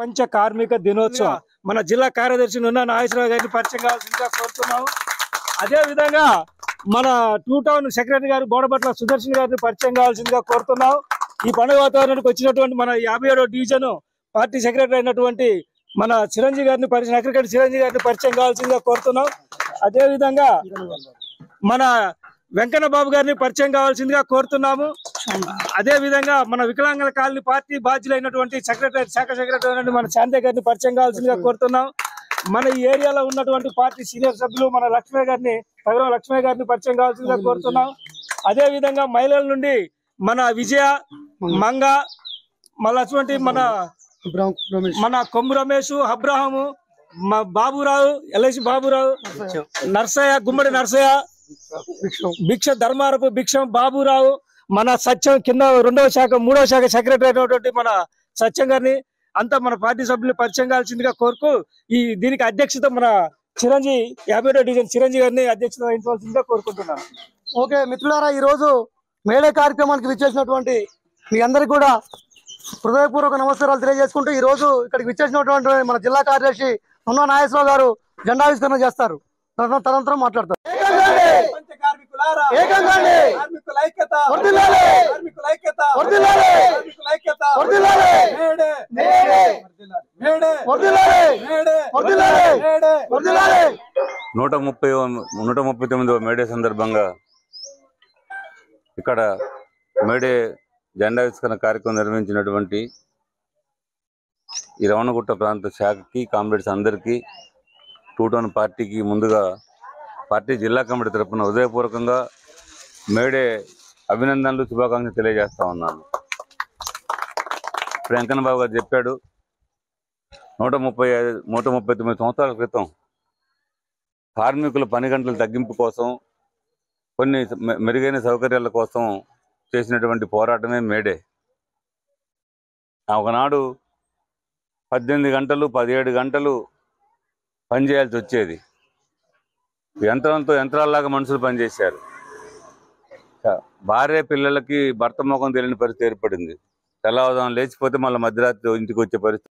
ప్రపంచ కార్మిక దినోత్సవం మన జిల్లా కార్యదర్శి నున్న నాగేశ్వరరావు గారిని పరిచయం కావాల్సిందిగా కోరుతున్నాము. అదే విధంగా మన టూ టౌన్ సెక్రటరీ గారు బోడబట్ల సుదర్శన్ గారిని పరిచయం కావాల్సిందిగా కోరుతున్నాం. ఈ పండుగ వాతావరణానికి వచ్చినటువంటి మన 57వ డివిజన్ పార్టీ సెక్రటరీ అయినటువంటి మన చిరంజీవి గారిని అగ్రికల్చర్ చిరంజీవి గారిని పరిచయం కావాల్సిందిగా కోరుతున్నాం. అదే విధంగా మన వెంకన్న బాబు గారిని పరిచయం కావాల్సిందిగా కోరుతున్నాము. అదే విధంగా మన వికలాంగుల కాలనీ పార్టీ బాధ్యులైనటువంటి శాఖ సెక్రటరీ మన శాంతి గారిని పరిచయం కావాల్సిందిగా కోరుతున్నాం. మన ఈ ఏరియాలో ఉన్నటువంటి పార్టీ సీనియర్ సభ్యులు మన లక్ష్మయ్య గారిని పరిచయం కావాల్సిందిగా కోరుతున్నాం. అదే విధంగా మహిళల నుండి మన విజయ మంగ మళ్ళీ మన కొమ్ము రమేష్ అబ్రహాము బాబురావు ఎల్ఐసి బాబురావు నర్సయ్య గుమ్మడి నర్సయ్య భిక్ష ధర్మారపు భిక్షం బాబురావు మన సత్యం కింద 2వ శాఖ 3వ శాఖ సెక్రటరీ అయినటువంటి మన సత్యం గారిని అంతా మన పార్టీ సభ్యులు పరిచయం కావాల్సిందిగా కోరుకు దీనికి అధ్యక్షత మన చిరంజీవి 57వ డివిజన్ చిరంజీవి గారిని అధ్యక్షత వహించవలసిందిగా కోరుకుంటున్నాను. ఓకే మిత్రులారా, ఈ రోజు మేడే కార్యక్రమానికి విచ్చేసినటువంటి మీ అందరికి కూడా హృదయపూర్వక నమస్కారాలు తెలియజేసుకుంటూ ఈ రోజు ఇక్కడికి విచ్చేసినటువంటి మన జిల్లా కార్యదర్శి నున్న నాగేశ్వరరావు గారు జెండావిష్కరణ చేస్తారు. తదనంతరం మాట్లాడతారు. నూట 139వ మేడే సందర్భంగా ఇక్కడ మేడే జెండావిష్కరణ కార్యక్రమం నిర్వహించినటువంటి ఈ రవణగుట్ట ప్రాంత శాఖకి కామ్రేడ్స్ అందరికీ టూ టౌన్ పార్టీకి ముందుగా పార్టీ జిల్లా కమిటీ తరఫున హృదయపూర్వకంగా మేడే అభినందనలు శుభాకాంక్షలు తెలియజేస్తా ఉన్నాను. ఇప్పుడు వెంకన్న బాబు గారు చెప్పాడు 139 సంవత్సరాల క్రితం కార్మికుల పని గంటల తగ్గింపు కోసం కొన్ని మెరుగైన సౌకర్యాల కోసం చేసినటువంటి పోరాటమే మేడే. ఒకనాడు 18 గంటలు 17 గంటలు పనిచేయాల్సి వచ్చేది. యంత్రాల్లాగా మనుషులు పనిచేశారు. భార్య పిల్లలకి భర్త ముఖం తెలియని పరిస్థితి ఏర్పడింది. తెల్లవారుజామున లేచిపోతే మళ్ళీ మధ్యరాత్రి ఇంటికి వచ్చే పరిస్థితి